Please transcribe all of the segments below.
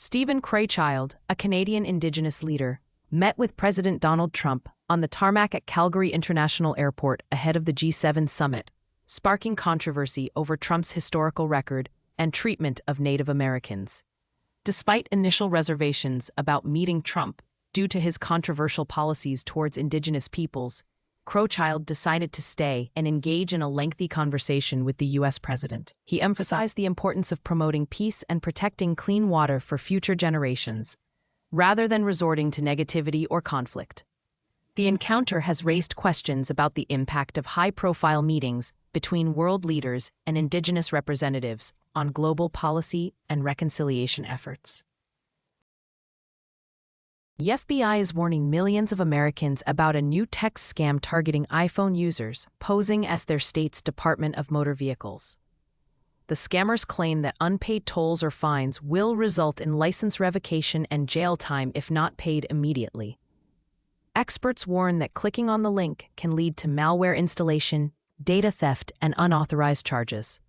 Stephen Craychild, a Canadian Indigenous leader, met with President Donald Trump on the tarmac at Calgary International Airport ahead of the G7 summit, sparking controversy over Trump's historical record and treatment of Native Americans. Despite initial reservations about meeting Trump due to his controversial policies towards Indigenous peoples, Craychild decided to stay and engage in a lengthy conversation with the U.S. president. He emphasized the importance of promoting peace and protecting clean water for future generations, rather than resorting to negativity or conflict. The encounter has raised questions about the impact of high-profile meetings between world leaders and Indigenous representatives on global policy and reconciliation efforts. The FBI is warning millions of Americans about a new text scam targeting iPhone users, posing as their state's Department of Motor Vehicles. The scammers claim that unpaid tolls or fines will result in license revocation and jail time if not paid immediately. Experts warn that clicking on the link can lead to malware installation, data theft, and unauthorized charges.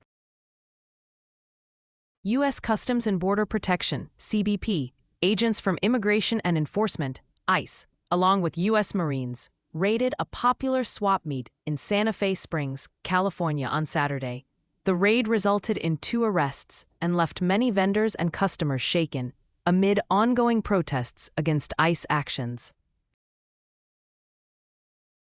U.S. Customs and Border Protection, CBP, agents from Immigration and Enforcement, ICE, along with U.S. Marines, raided a popular swap meet in Santa Fe Springs, California on Saturday. The raid resulted in 2 arrests and left many vendors and customers shaken amid ongoing protests against ICE actions.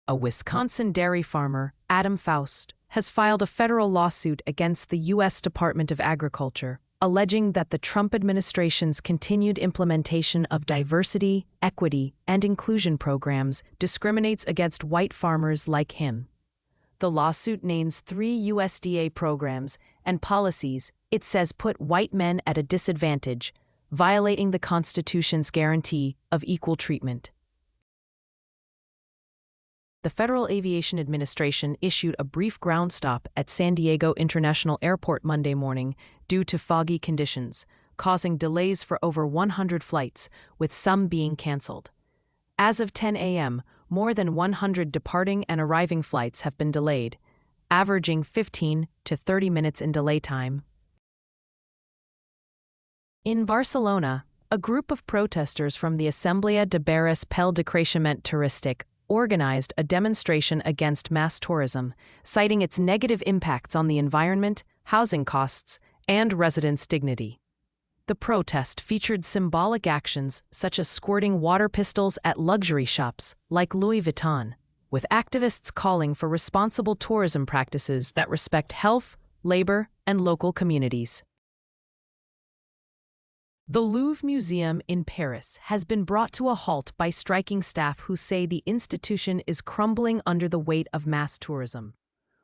A Wisconsin dairy farmer, Adam Faust, has filed a federal lawsuit against the U.S. Department of Agriculture, alleging that the Trump administration's continued implementation of diversity, equity, and inclusion programs discriminates against white farmers like him. The lawsuit names 3 USDA programs and policies it says put white men at a disadvantage, violating the Constitution's guarantee of equal treatment. The Federal Aviation Administration issued a brief ground stop at San Diego International Airport Monday morning due to foggy conditions, causing delays for over 100 flights, with some being canceled. As of 10 a.m., more than 100 departing and arriving flights have been delayed, averaging 15 to 30 minutes in delay time. In Barcelona, a group of protesters from the Assemblea de Barris pel Decreixement Turístic organized a demonstration against mass tourism, citing its negative impacts on the environment, housing costs, and residents' dignity. The protest featured symbolic actions such as squirting water pistols at luxury shops like Louis Vuitton, with activists calling for responsible tourism practices that respect health, labor, and local communities. The Louvre Museum in Paris has been brought to a halt by striking staff who say the institution is crumbling under the weight of mass tourism.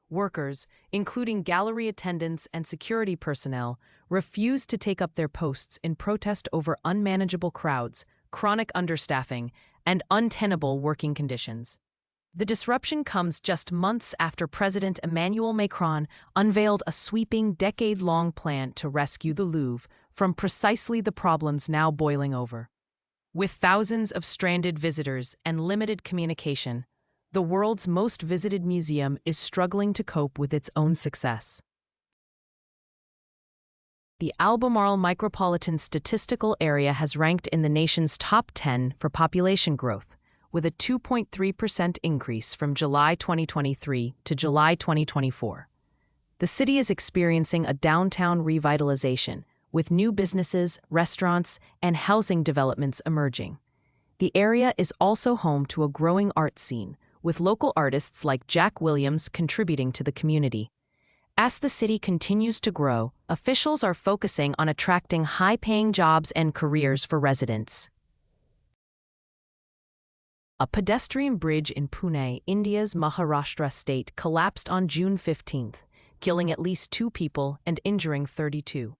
Workers, including gallery attendants and security personnel, refuse to take up their posts in protest over unmanageable crowds, chronic understaffing, and untenable working conditions. The disruption comes just months after President Emmanuel Macron unveiled a sweeping decade-long plan to rescue the Louvre from precisely the problems now boiling over. With thousands of stranded visitors and limited communication, the world's most visited museum is struggling to cope with its own success. The Albemarle Micropolitan Statistical Area has ranked in the nation's top 10 for population growth, with a 2.3% increase from July 2023 to July 2024. The city is experiencing a downtown revitalization, with new businesses, restaurants, and housing developments emerging. The area is also home to a growing art scene, with local artists like Jack Williams contributing to the community. As the city continues to grow, officials are focusing on attracting high-paying jobs and careers for residents. A pedestrian bridge in Pune, India's Maharashtra state, collapsed on June 15, killing at least 2 people and injuring 32.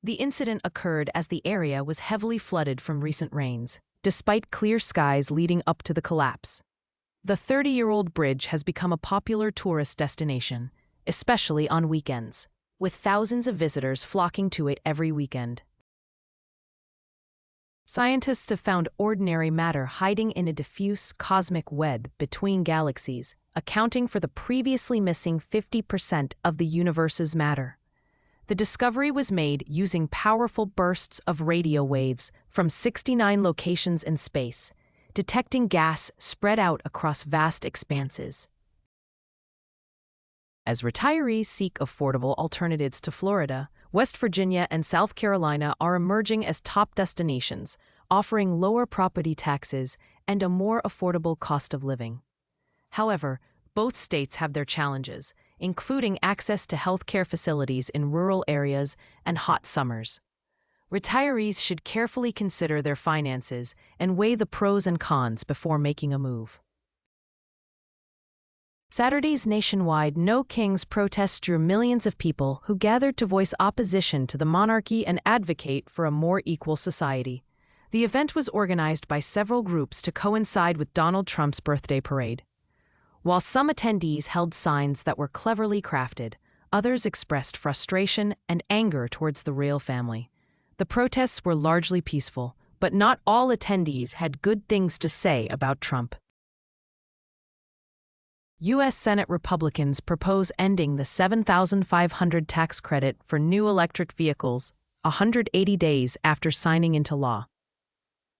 The incident occurred as the area was heavily flooded from recent rains, despite clear skies leading up to the collapse. The 30-year-old bridge has become a popular tourist destination, especially on weekends, with thousands of visitors flocking to it every weekend. Scientists have found ordinary matter hiding in a diffuse cosmic web between galaxies, accounting for the previously missing 50% of the universe's matter. The discovery was made using powerful bursts of radio waves from 69 locations in space, detecting gas spread out across vast expanses. As retirees seek affordable alternatives to Florida, West Virginia and South Carolina are emerging as top destinations, offering lower property taxes and a more affordable cost of living. However, both states have their challenges, including access to healthcare facilities in rural areas and hot summers. Retirees should carefully consider their finances and weigh the pros and cons before making a move. Saturday's nationwide No Kings protests drew millions of people who gathered to voice opposition to the monarchy and advocate for a more equal society. The event was organized by several groups to coincide with Donald Trump's birthday parade. While some attendees held signs that were cleverly crafted, others expressed frustration and anger towards the royal family. The protests were largely peaceful, but not all attendees had good things to say about Trump. U.S. Senate Republicans propose ending the $7,500 tax credit for new electric vehicles 180 days after signing into law.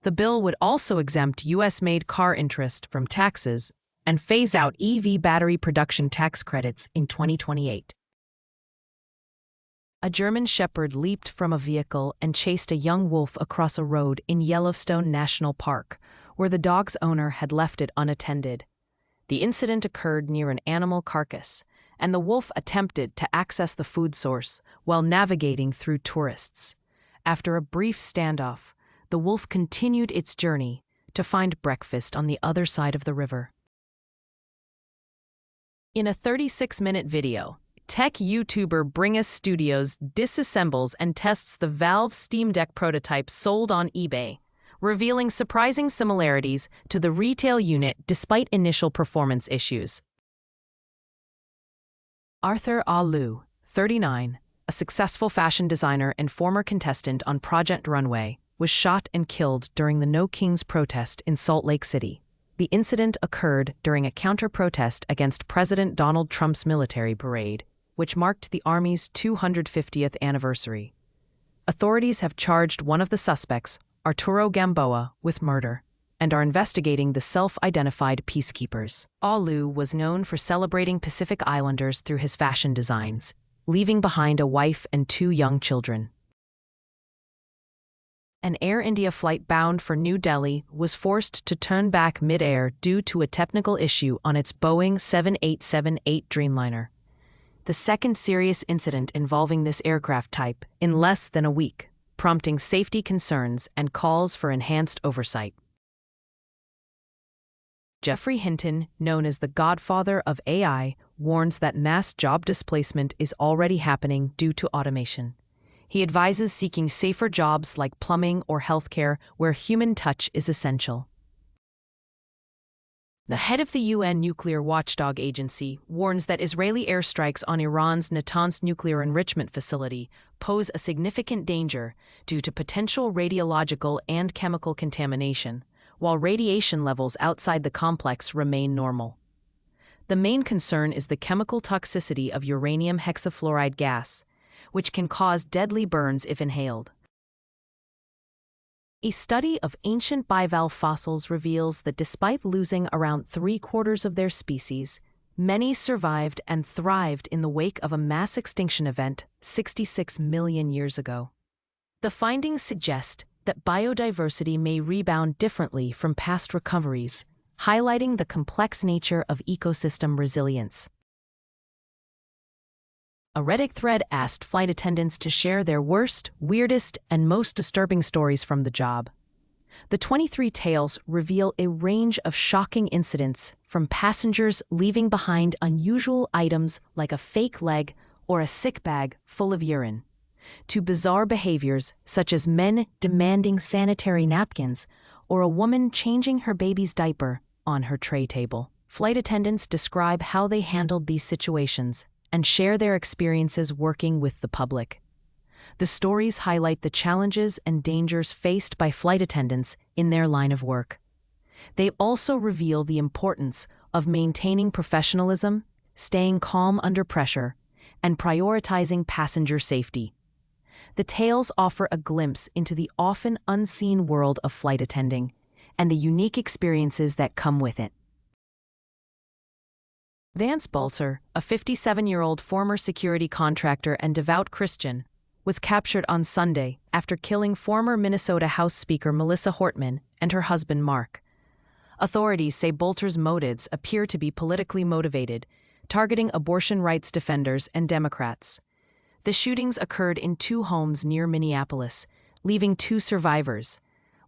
The bill would also exempt U.S.-made car interest from taxes and phase out EV battery production tax credits in 2028. A German shepherd leaped from a vehicle and chased a young wolf across a road in Yellowstone National Park, where the dog's owner had left it unattended. The incident occurred near an animal carcass, and the wolf attempted to access the food source while navigating through tourists. After a brief standoff, the wolf continued its journey to find breakfast on the other side of the river. In a 36-minute video, tech YouTuber Bringus Studios disassembles and tests the Valve Steam Deck prototype sold on eBay, revealing surprising similarities to the retail unit despite initial performance issues. Arthur Alu, 39, a successful fashion designer and former contestant on Project Runway, was shot and killed during the No Kings protest in Salt Lake City. The incident occurred during a counter-protest against President Donald Trump's military parade, which marked the Army's 250th anniversary. Authorities have charged one of the suspects, Arturo Gamboa, with murder, and are investigating the self-identified peacekeepers. Alu was known for celebrating Pacific Islanders through his fashion designs, leaving behind a wife and 2 young children. An Air India flight bound for New Delhi was forced to turn back mid-air due to a technical issue on its Boeing 7878 Dreamliner, the second serious incident involving this aircraft type in less than a week, prompting safety concerns and calls for enhanced oversight. Geoffrey Hinton, known as the godfather of AI, warns that mass job displacement is already happening due to automation. He advises seeking safer jobs like plumbing or healthcare where human touch is essential. The head of the UN Nuclear Watchdog Agency warns that Israeli airstrikes on Iran's Natanz nuclear enrichment facility pose a significant danger due to potential radiological and chemical contamination, while radiation levels outside the complex remain normal. The main concern is the chemical toxicity of uranium hexafluoride gas, which can cause deadly burns if inhaled. A study of ancient bivalve fossils reveals that despite losing around 3/4 of their species, many survived and thrived in the wake of a mass extinction event 66 million years ago. The findings suggest that biodiversity may rebound differently from past recoveries, highlighting the complex nature of ecosystem resilience. A Reddit thread asked flight attendants to share their worst, weirdest, and most disturbing stories from the job. The 23 tales reveal a range of shocking incidents, from passengers leaving behind unusual items like a fake leg or a sick bag full of urine, to bizarre behaviors such as men demanding sanitary napkins or a woman changing her baby's diaper on her tray table. Flight attendants describe how they handled these situations and share their experiences working with the public. The stories highlight the challenges and dangers faced by flight attendants in their line of work. They also reveal the importance of maintaining professionalism, staying calm under pressure, and prioritizing passenger safety. The tales offer a glimpse into the often unseen world of flight attending and the unique experiences that come with it. Vance Bolter, a 57-year-old former security contractor and devout Christian, was captured on Sunday after killing former Minnesota House Speaker Melissa Hortman and her husband Mark. Authorities say Bolter's motives appear to be politically motivated, targeting abortion rights defenders and Democrats. The shootings occurred in 2 homes near Minneapolis, leaving 2 survivors.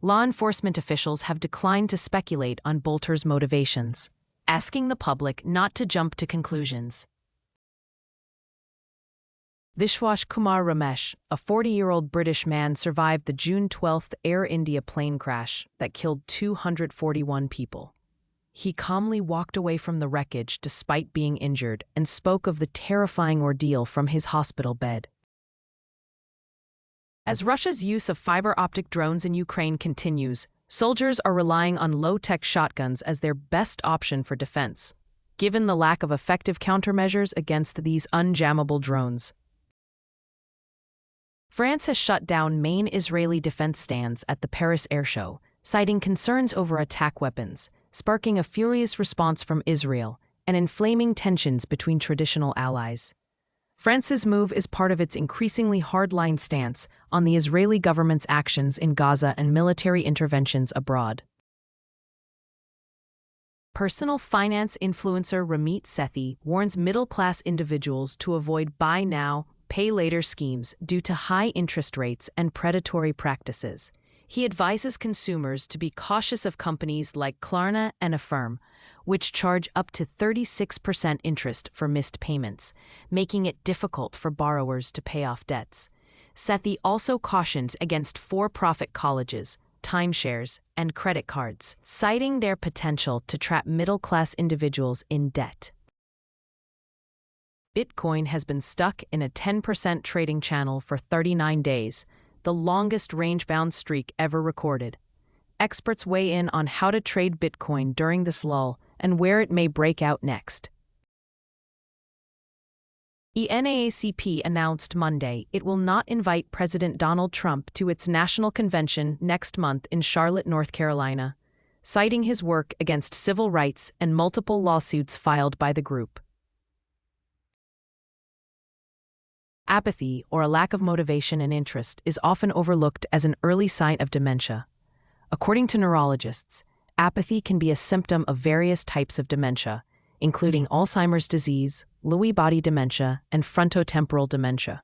Law enforcement officials have declined to speculate on Bolter's motivations, asking the public not to jump to conclusions. Vishwas Kumar Ramesh, a 40-year-old British man, survived the June 12 Air India plane crash that killed 241 people. He calmly walked away from the wreckage despite being injured and spoke of the terrifying ordeal from his hospital bed. As Russia's use of fiber-optic drones in Ukraine continues, soldiers are relying on low-tech shotguns as their best option for defense, given the lack of effective countermeasures against these unjammable drones. France has shut down main Israeli defense stands at the Paris Air Show, citing concerns over attack weapons, sparking a furious response from Israel and inflaming tensions between traditional allies. France's move is part of its increasingly hardline stance on the Israeli government's actions in Gaza and military interventions abroad. Personal finance influencer Ramit Sethi warns middle-class individuals to avoid buy now, pay later schemes due to high interest rates and predatory practices. He advises consumers to be cautious of companies like Klarna and Affirm, which charge up to 36% interest for missed payments, making it difficult for borrowers to pay off debts. Sethi also cautions against for-profit colleges, timeshares, and credit cards, citing their potential to trap middle-class individuals in debt. Bitcoin has been stuck in a 10% trading channel for 39 days, the longest range-bound streak ever recorded. Experts weigh in on how to trade Bitcoin during this lull and where it may break out next. The NAACP announced Monday it will not invite President Donald Trump to its national convention next month in Charlotte, North Carolina, citing his work against civil rights and multiple lawsuits filed by the group. Apathy, or a lack of motivation and interest, is often overlooked as an early sign of dementia. According to neurologists, apathy can be a symptom of various types of dementia, including Alzheimer's disease, Lewy body dementia, and frontotemporal dementia.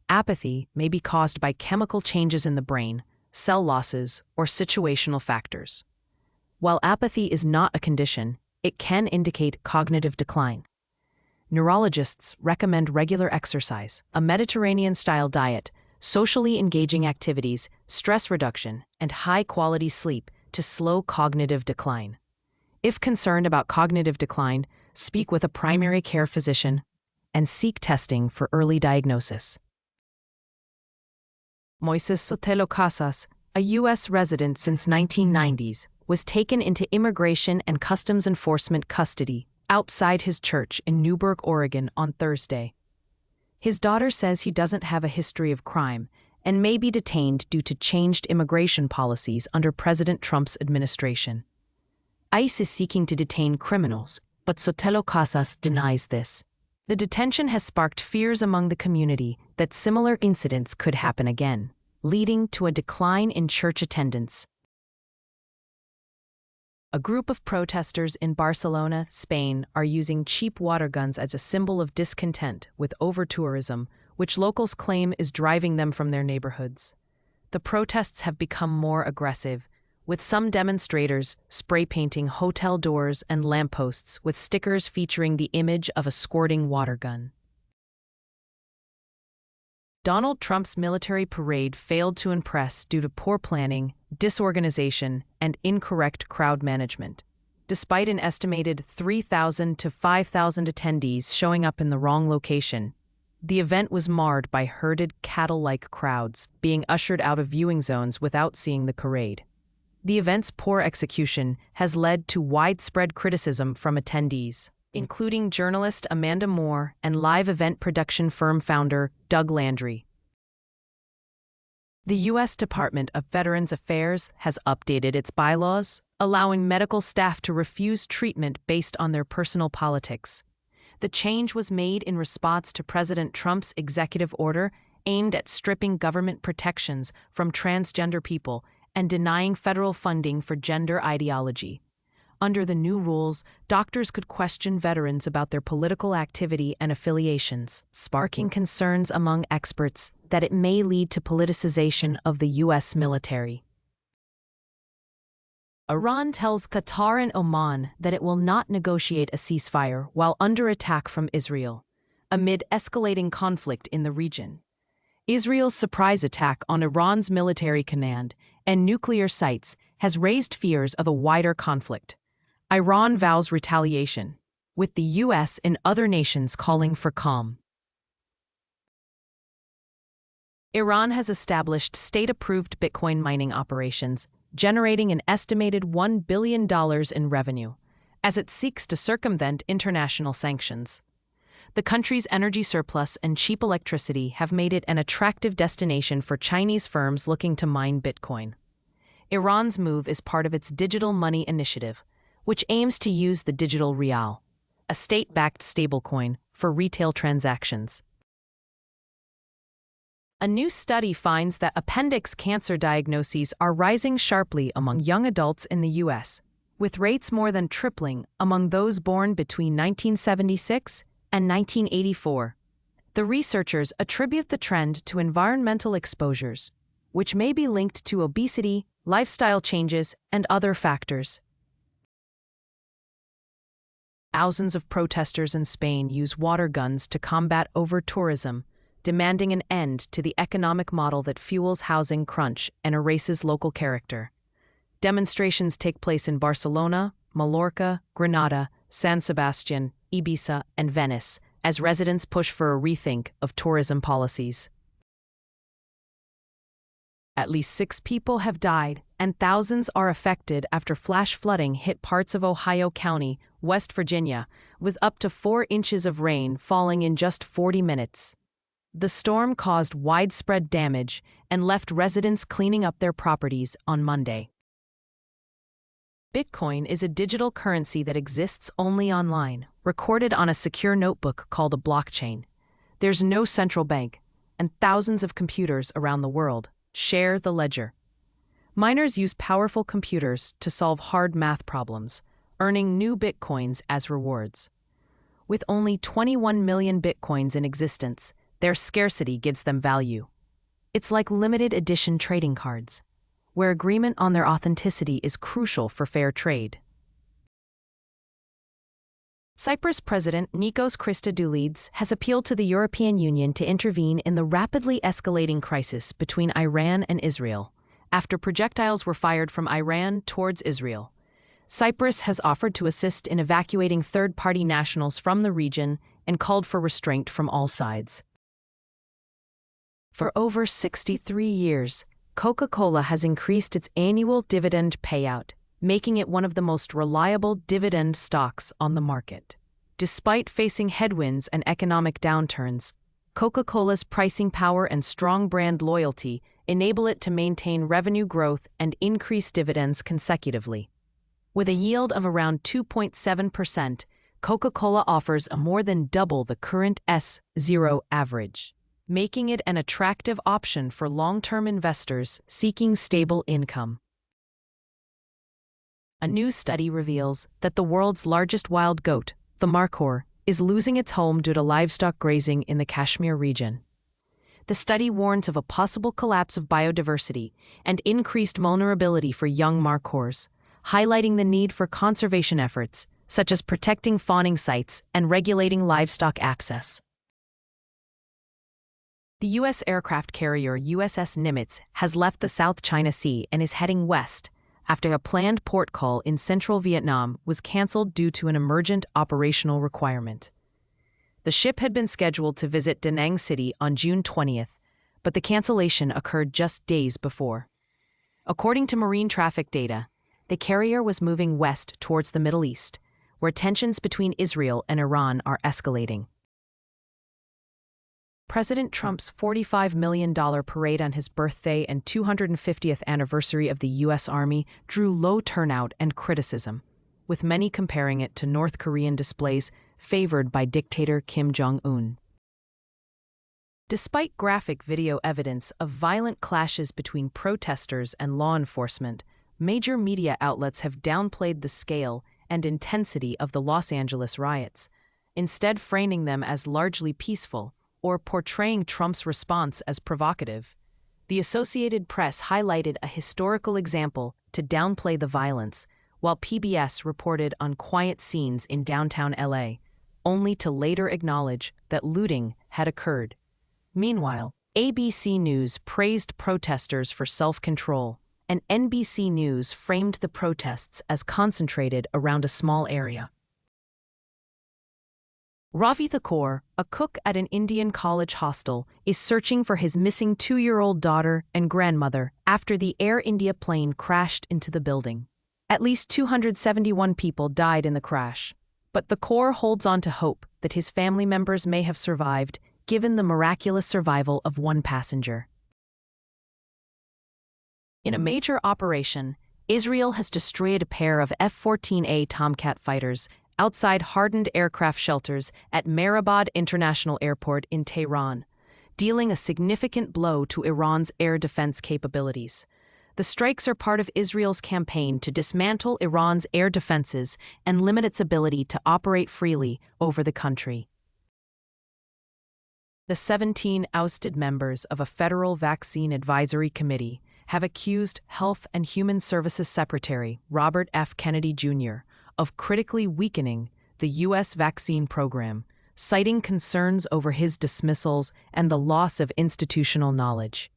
Apathy may be caused by chemical changes in the brain, cell losses, or situational factors. While apathy is not a condition, it can indicate cognitive decline. Neurologists recommend regular exercise, a Mediterranean-style diet, socially engaging activities, stress reduction, and high-quality sleep to slow cognitive decline. If concerned about cognitive decline, speak with a primary care physician and seek testing for early diagnosis. Moises Sotelo Casas, a U.S. resident since 1990s, was taken into Immigration and Customs Enforcement custody outside his church in Newberg, Oregon on Thursday. His daughter says he doesn't have a history of crime and may be detained due to changed immigration policies under President Trump's administration. ICE is seeking to detain criminals, but Sotelo Casas denies this. The detention has sparked fears among the community that similar incidents could happen again, leading to a decline in church attendance. A group of protesters in Barcelona, Spain, are using cheap water guns as a symbol of discontent with over-tourism, which locals claim is driving them from their neighborhoods. The protests have become more aggressive, with some demonstrators spray painting hotel doors and lampposts with stickers featuring the image of a squirting water gun. Donald Trump's military parade failed to impress due to poor planning, disorganization, and incorrect crowd management. Despite an estimated 3,000 to 5,000 attendees showing up in the wrong location, the event was marred by herded cattle-like crowds being ushered out of viewing zones without seeing the parade. The event's poor execution has led to widespread criticism from attendees. including journalist Amanda Moore and live event production firm founder Doug Landry. The U.S. Department of Veterans Affairs has updated its bylaws, allowing medical staff to refuse treatment based on their personal politics. The change was made in response to President Trump's executive order aimed at stripping government protections from transgender people and denying federal funding for gender ideology. Under the new rules, doctors could question veterans about their political activity and affiliations, sparking concerns among experts that it may lead to politicization of the U.S. military. Iran tells Qatar and Oman that it will not negotiate a ceasefire while under attack from Israel, amid escalating conflict in the region. Israel's surprise attack on Iran's military command and nuclear sites has raised fears of a wider conflict. Iran vows retaliation, with the U.S. and other nations calling for calm. Iran has established state-approved Bitcoin mining operations, generating an estimated $1 billion in revenue, as it seeks to circumvent international sanctions. The country's energy surplus and cheap electricity have made it an attractive destination for Chinese firms looking to mine Bitcoin. Iran's move is part of its digital money initiative, which aims to use the digital rial, a state-backed stablecoin, for retail transactions. A new study finds that appendix cancer diagnoses are rising sharply among young adults in the U.S., with rates more than tripling among those born between 1976 and 1984. The researchers attribute the trend to environmental exposures, which may be linked to obesity, lifestyle changes, and other factors. Thousands of protesters in Spain use water guns to combat over-tourism, demanding an end to the economic model that fuels housing crunch and erases local character. Demonstrations take place in Barcelona, Mallorca, Granada, San Sebastian, Ibiza, and Venice, as residents push for a rethink of tourism policies. At least 6 people have died, and thousands are affected after flash flooding hit parts of Ohio County, West Virginia, with up to 4 inches of rain falling in just 40 minutes. The storm caused widespread damage and left residents cleaning up their properties on Monday. Bitcoin is a digital currency that exists only online, recorded on a secure notebook called a blockchain. There's no central bank, and thousands of computers around the world share the ledger. Miners use powerful computers to solve hard math problems, earning new bitcoins as rewards. With only 21 million bitcoins in existence, their scarcity gives them value. It's like limited edition trading cards, where agreement on their authenticity is crucial for fair trade. Cyprus President Nikos Christodoulides has appealed to the European Union to intervene in the rapidly escalating crisis between Iran and Israel, after projectiles were fired from Iran towards Israel. Cyprus has offered to assist in evacuating third-party nationals from the region and called for restraint from all sides. For over 63 years, Coca-Cola has increased its annual dividend payout, making it one of the most reliable dividend stocks on the market. Despite facing headwinds and economic downturns, Coca-Cola's pricing power and strong brand loyalty enable it to maintain revenue growth and increase dividends consecutively. With a yield of around 2.7%, Coca-Cola offers a more than double the current S0 average, making it an attractive option for long-term investors seeking stable income. A new study reveals that the world's largest wild goat, the markhor, is losing its home due to livestock grazing in the Kashmir region. The study warns of a possible collapse of biodiversity and increased vulnerability for young markhors, highlighting the need for conservation efforts, such as protecting fawning sites and regulating livestock access. The U.S. aircraft carrier USS Nimitz has left the South China Sea and is heading west, after a planned port call in central Vietnam was canceled due to an emergent operational requirement. The ship had been scheduled to visit Da Nang City on June 20th, but the cancellation occurred just days before. According to marine traffic data, the carrier was moving west towards the Middle East, where tensions between Israel and Iran are escalating. President Trump's $45 million parade on his birthday and 250th anniversary of the U.S. Army drew low turnout and criticism, with many comparing it to North Korean displays favored by dictator Kim Jong-un. Despite graphic video evidence of violent clashes between protesters and law enforcement, major media outlets have downplayed the scale and intensity of the Los Angeles riots, instead framing them as largely peaceful or portraying Trump's response as provocative. The Associated Press highlighted a historical example to downplay the violence, while PBS reported on quiet scenes in downtown LA, only to later acknowledge that looting had occurred. Meanwhile, ABC News praised protesters for self-control, and NBC News framed the protests as concentrated around a small area. Ravi Thakur, a cook at an Indian college hostel, is searching for his missing 2-year-old daughter and grandmother after the Air India plane crashed into the building. At least 271 people died in the crash, but Thakur holds on to hope that his family members may have survived, given the miraculous survival of one passenger. In a major operation, Israel has destroyed a pair of F-14A Tomcat fighters outside hardened aircraft shelters at Mehrabad International Airport in Tehran, dealing a significant blow to Iran's air defense capabilities. The strikes are part of Israel's campaign to dismantle Iran's air defenses and limit its ability to operate freely over the country. The 17 ousted members of a federal vaccine advisory committee have accused Health and Human Services Secretary Robert F. Kennedy Jr. of critically weakening the U.S. vaccine program, citing concerns over his dismissals and the loss of institutional knowledge.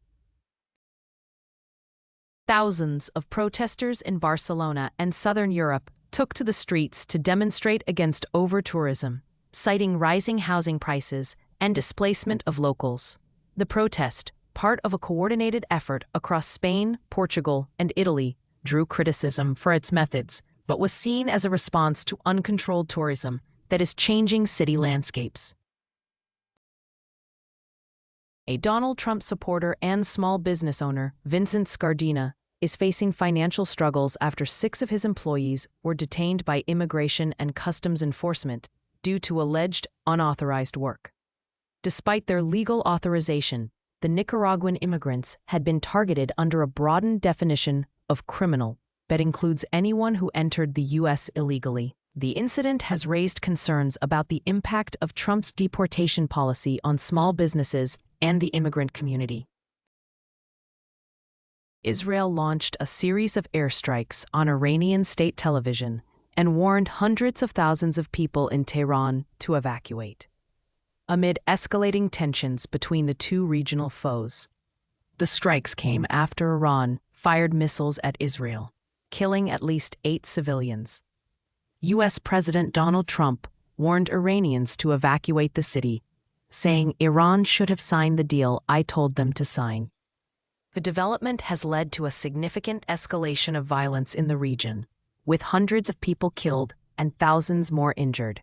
Thousands of protesters in Barcelona and southern Europe took to the streets to demonstrate against over-tourism, citing rising housing prices and displacement of locals. The protest, part of a coordinated effort across Spain, Portugal, and Italy, drew criticism for its methods, but was seen as a response to uncontrolled tourism that is changing city landscapes. A Donald Trump supporter and small business owner, Vincent Scardina, is facing financial struggles after 6 of his employees were detained by Immigration and Customs Enforcement due to alleged unauthorized work. Despite their legal authorization, the Nicaraguan immigrants had been targeted under a broadened definition of criminal that includes anyone who entered the U.S. illegally. The incident has raised concerns about the impact of Trump's deportation policy on small businesses and the immigrant community. Israel launched a series of airstrikes on Iranian state television and warned hundreds of thousands of people in Tehran to evacuate, amid escalating tensions between the two regional foes. The strikes came after Iran fired missiles at Israel, killing at least 8 civilians. U.S. President Donald Trump warned Iranians to evacuate the city, saying Iran should have signed the deal I told them to sign. The development has led to a significant escalation of violence in the region, with hundreds of people killed and thousands more injured.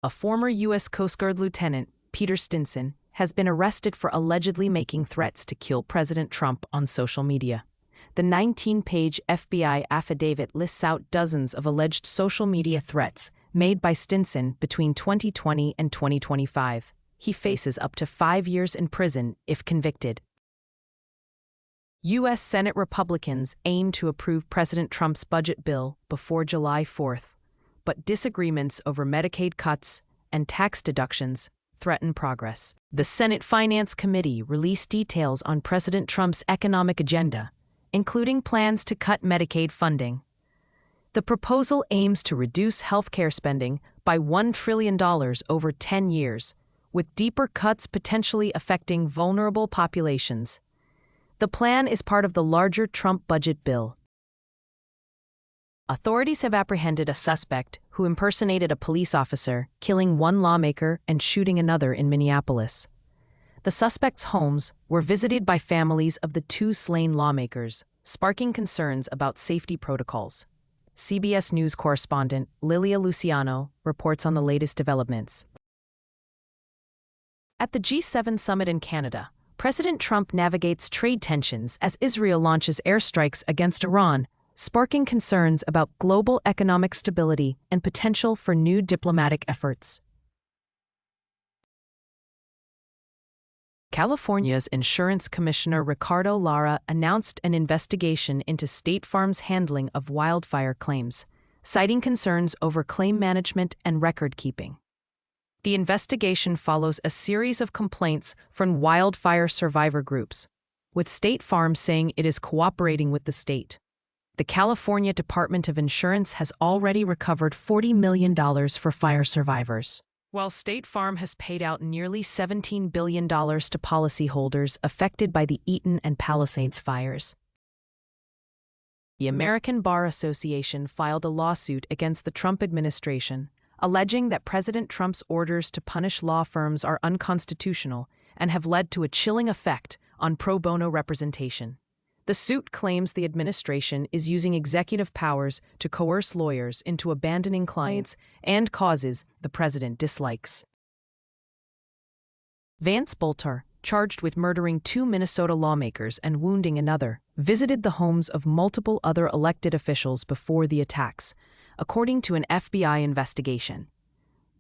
A former U.S. Coast Guard Lieutenant, Peter Stinson, has been arrested for allegedly making threats to kill President Trump on social media. The 19-page FBI affidavit lists out dozens of alleged social media threats made by Stinson between 2020 and 2025. He faces up to 5 years in prison if convicted. U.S. Senate Republicans aim to approve President Trump's budget bill before July 4th, but disagreements over Medicaid cuts and tax deductions threaten progress. The Senate Finance Committee released details on President Trump's economic agenda, including plans to cut Medicaid funding. The proposal aims to reduce healthcare spending by $1 trillion over 10 years, with deeper cuts potentially affecting vulnerable populations. The plan is part of the larger Trump budget bill. Authorities have apprehended a suspect who impersonated a police officer, killing one lawmaker and shooting another in Minneapolis. The suspect's homes were visited by families of the 2 slain lawmakers, sparking concerns about safety protocols. CBS News correspondent Lilia Luciano reports on the latest developments. At the G7 summit in Canada, President Trump navigates trade tensions as Israel launches airstrikes against Iran, sparking concerns about global economic stability and potential for new diplomatic efforts. California's Insurance Commissioner Ricardo Lara announced an investigation into State Farm's handling of wildfire claims, citing concerns over claim management and record-keeping. The investigation follows a series of complaints from wildfire survivor groups, with State Farm saying it is cooperating with the state. The California Department of Insurance has already recovered $40 million for fire survivors, while State Farm has paid out nearly $17 billion to policyholders affected by the Eaton and Palisades fires. The American Bar Association filed a lawsuit against the Trump administration, alleging that President Trump's orders to punish law firms are unconstitutional and have led to a chilling effect on pro bono representation. The suit claims the administration is using executive powers to coerce lawyers into abandoning clients and causes the president dislikes. Vance Bolter, charged with murdering 2 Minnesota lawmakers and wounding another, visited the homes of multiple other elected officials before the attacks, according to an FBI investigation.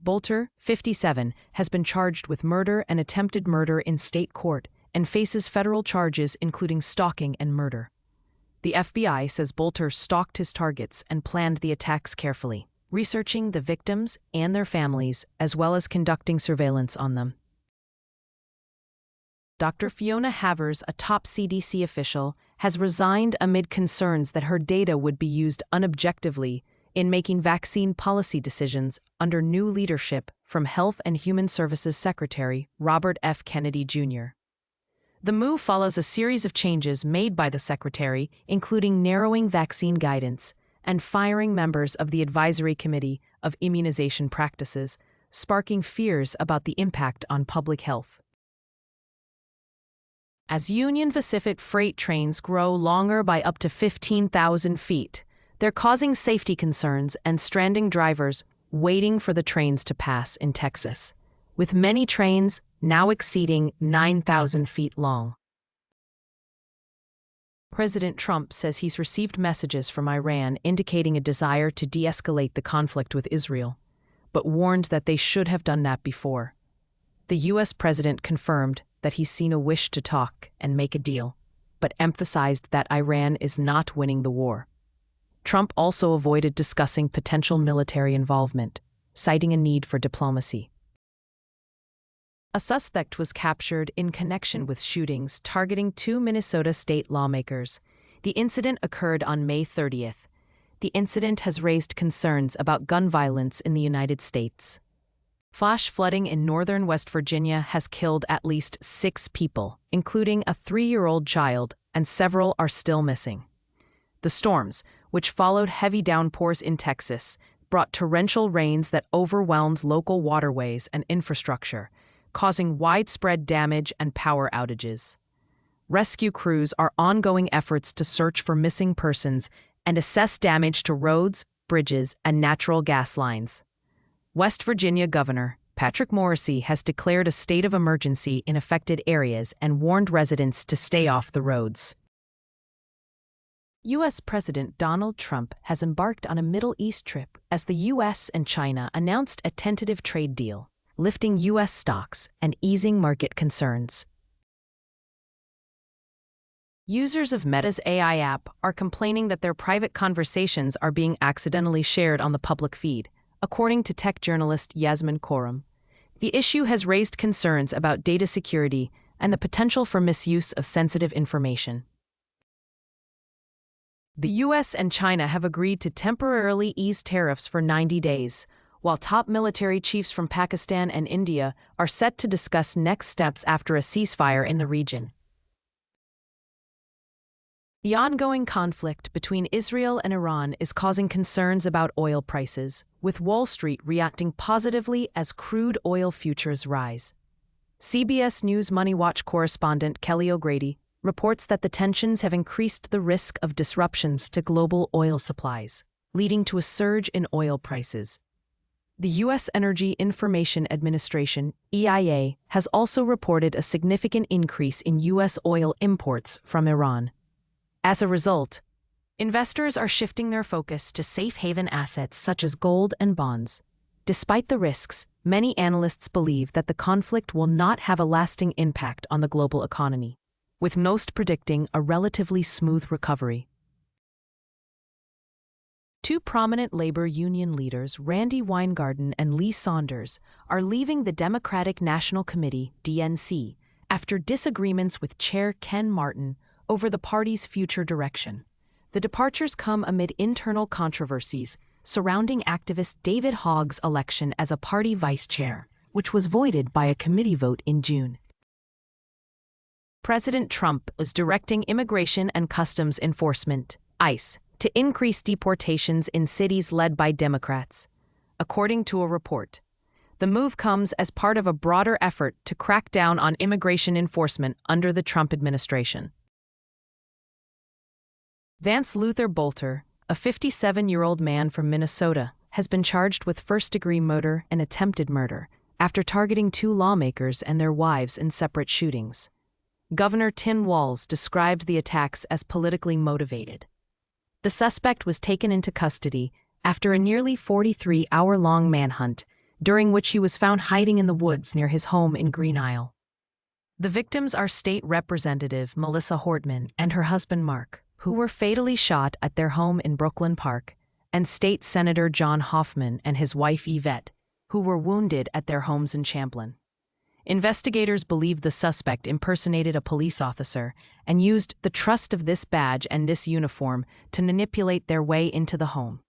Bolter, 57, has been charged with murder and attempted murder in state court and faces federal charges including stalking and murder. The FBI says Bolter stalked his targets and planned the attacks carefully, researching the victims and their families as well as conducting surveillance on them. Dr. Fiona Havers, a top CDC official, has resigned amid concerns that her data would be used unobjectively in making vaccine policy decisions under new leadership from Health and Human Services Secretary Robert F. Kennedy, Jr. The move follows a series of changes made by the secretary, including narrowing vaccine guidance and firing members of the Advisory Committee of Immunization Practices, sparking fears about the impact on public health. As Union Pacific freight trains grow longer by up to 15,000 feet, they're causing safety concerns and stranding drivers waiting for the trains to pass in Texas, with many trains now exceeding 9,000 feet long. President Trump says he's received messages from Iran indicating a desire to de-escalate the conflict with Israel, but warned that they should have done that before. The U.S. president confirmed that he's seen a wish to talk and make a deal, but emphasized that Iran is not winning the war. Trump also avoided discussing potential military involvement, citing a need for diplomacy. A suspect was captured in connection with shootings targeting 2 Minnesota state lawmakers. The incident occurred on May 30th. The incident has raised concerns about gun violence in the United States. Flash flooding in northern West Virginia has killed at least 6 people, including a 3-year-old child, and several are still missing. The storms, which followed heavy downpours in Texas, brought torrential rains that overwhelmed local waterways and infrastructure, causing widespread damage and power outages. Rescue crews are ongoing efforts to search for missing persons and assess damage to roads, bridges, and natural gas lines. West Virginia Governor Patrick Morrisey has declared a state of emergency in affected areas and warned residents to stay off the roads. U.S. President Donald Trump has embarked on a Middle East trip as the U.S. and China announced a tentative trade deal, lifting U.S. stocks and easing market concerns. Users of Meta's AI app are complaining that their private conversations are being accidentally shared on the public feed, according to tech journalist Yasmin Khorram. The issue has raised concerns about data security and the potential for misuse of sensitive information. The U.S. and China have agreed to temporarily ease tariffs for 90 days, while top military chiefs from Pakistan and India are set to discuss next steps after a ceasefire in the region. The ongoing conflict between Israel and Iran is causing concerns about oil prices, with Wall Street reacting positively as crude oil futures rise. CBS News Money Watch correspondent Kelly O'Grady reports that the tensions have increased the risk of disruptions to global oil supplies. leading to a surge in oil prices. The U.S. Energy Information Administration, EIA, has also reported a significant increase in U.S. oil imports from Iran. As a result, investors are shifting their focus to safe haven assets such as gold and bonds. Despite the risks, many analysts believe that the conflict will not have a lasting impact on the global economy, with most predicting a relatively smooth recovery. Two prominent labor union leaders, Randy Weingarten and Lee Saunders, are leaving the Democratic National Committee, DNC, after disagreements with Chair Ken Martin over the party's future direction. The departures come amid internal controversies surrounding activist David Hogg's election as a party vice chair, which was voided by a committee vote in June. President Trump is directing Immigration and Customs Enforcement, ICE, to increase deportations in cities led by Democrats. According to a report, the move comes as part of a broader effort to crack down on immigration enforcement under the Trump administration. Vance Luther Bolter, a 57-year-old man from Minnesota, has been charged with first-degree murder and attempted murder after targeting two lawmakers and their wives in separate shootings. Governor Tim Walz described the attacks as politically motivated. The suspect was taken into custody after a nearly 43-hour-long manhunt, during which he was found hiding in the woods near his home in Green Isle. The victims are State Representative Melissa Hortman and her husband Mark, who were fatally shot at their home in Brooklyn Park, and State Senator John Hoffman and his wife Yvette, who were wounded at their homes in Champlin. Investigators believe the suspect impersonated a police officer and used the trust of this badge and this uniform to manipulate their way into the home.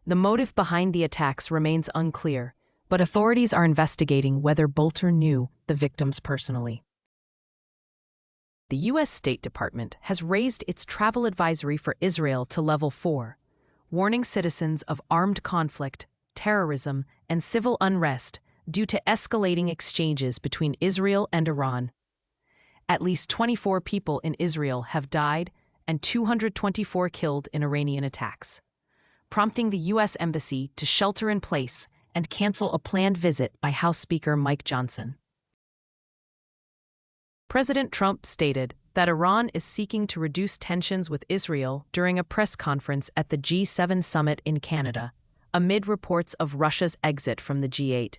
The motive behind the attacks remains unclear, but authorities are investigating whether Bolter knew the victims personally. The U.S. State Department has raised its travel advisory for Israel to level 4, warning citizens of armed conflict, terrorism, and civil unrest due to escalating exchanges between Israel and Iran. At least 24 people in Israel have died and 224 killed in Iranian attacks, prompting the U.S. Embassy to shelter in place and cancel a planned visit by House Speaker Mike Johnson. President Trump stated that Iran is seeking to reduce tensions with Israel during a press conference at the G7 summit in Canada, amid reports of Russia's exit from the G8.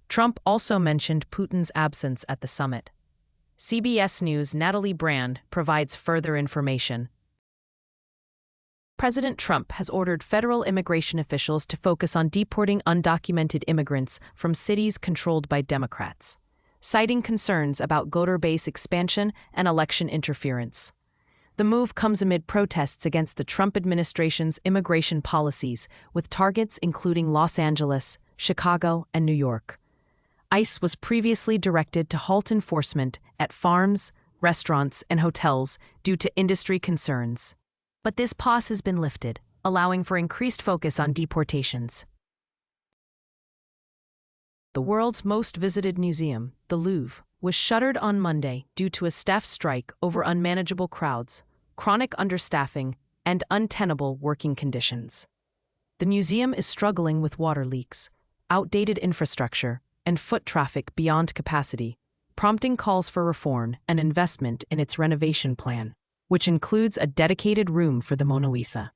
Trump also mentioned Putin's absence at the summit. CBS News' Natalie Brand provides further information. President Trump has ordered federal immigration officials to focus on deporting undocumented immigrants from cities controlled by Democrats, citing concerns about voter base expansion and election interference. The move comes amid protests against the Trump administration's immigration policies, with targets including Los Angeles, Chicago, and New York. ICE was previously directed to halt enforcement at farms, restaurants, and hotels due to industry concerns. But this pause has been lifted, allowing for increased focus on deportations. The world's most visited museum, the Louvre, was shuttered on Monday due to a staff strike over unmanageable crowds, chronic understaffing, and untenable working conditions. The museum is struggling with water leaks, outdated infrastructure, and foot traffic beyond capacity, prompting calls for reform and investment in its renovation plan, which includes a dedicated room for the Mona Lisa.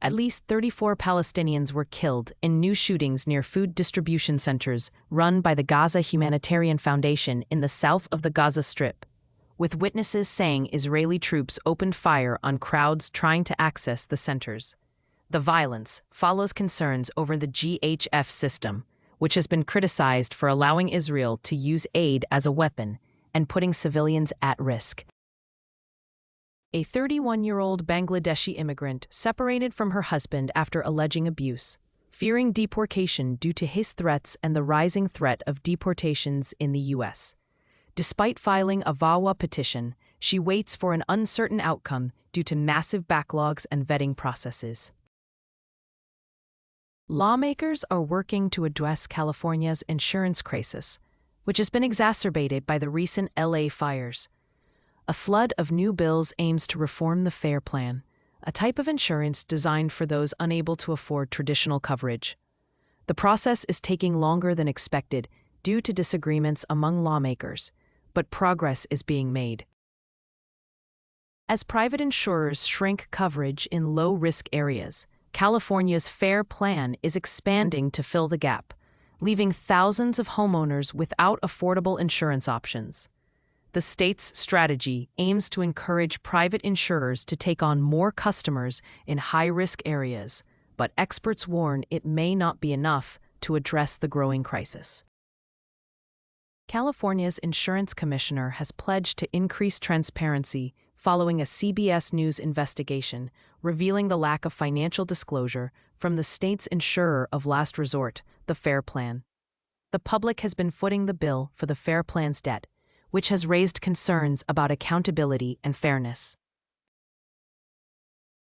At least 34 Palestinians were killed in new shootings near food distribution centers run by the Gaza Humanitarian Foundation in the south of the Gaza Strip, with witnesses saying Israeli troops opened fire on crowds trying to access the centers. The violence follows concerns over the GHF system, which has been criticized for allowing Israel to use aid as a weapon and putting civilians at risk. A 31-year-old Bangladeshi immigrant separated from her husband after alleging abuse, fearing deportation due to his threats and the rising threat of deportations in the U.S. Despite filing a VAWA petition, she waits for an uncertain outcome due to massive backlogs and vetting processes. Lawmakers are working to address California's insurance crisis, which has been exacerbated by the recent LA fires. A flood of new bills aims to reform the FAIR Plan, a type of insurance designed for those unable to afford traditional coverage. The process is taking longer than expected due to disagreements among lawmakers, but progress is being made. As private insurers shrink coverage in low-risk areas, California's FAIR Plan is expanding to fill the gap, leaving thousands of homeowners without affordable insurance options. The state's strategy aims to encourage private insurers to take on more customers in high-risk areas, but experts warn it may not be enough to address the growing crisis. California's insurance commissioner has pledged to increase transparency following a CBS News investigation revealing the lack of financial disclosure from the state's insurer of last resort, the FAIR Plan. The public has been footing the bill for the FAIR Plan's debt, which has raised concerns about accountability and fairness.